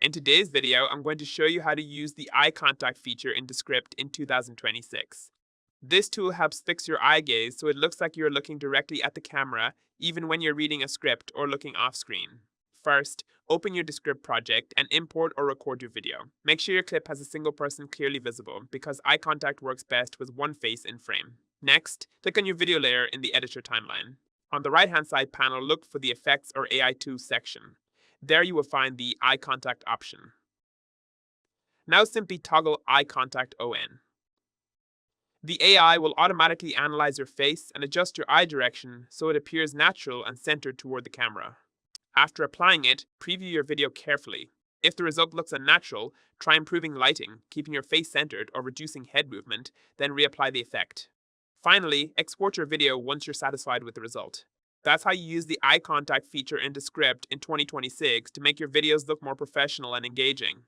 In today's video, I'm going to show you how to use the eye contact feature in Descript in 2026. This tool helps fix your eye gaze so it looks like you're looking directly at the camera even when you're reading a script or looking off screen. First, open your Descript project and import or record your video. Make sure your clip has a single person clearly visible because eye contact works best with one face in frame. Next, click on your video layer in the editor timeline. On the right-hand side panel, look for the Effects or AI Tools section. There you will find the eye contact option. Now simply toggle eye contact on. The AI will automatically analyze your face and adjust your eye direction so it appears natural and centered toward the camera. After applying it, preview your video carefully. If the result looks unnatural, try improving lighting, keeping your face centered, or reducing head movement, then reapply the effect. Finally, export your video once you're satisfied with the result. That's how you use the eye contact feature in Descript in 2026 to make your videos look more professional and engaging.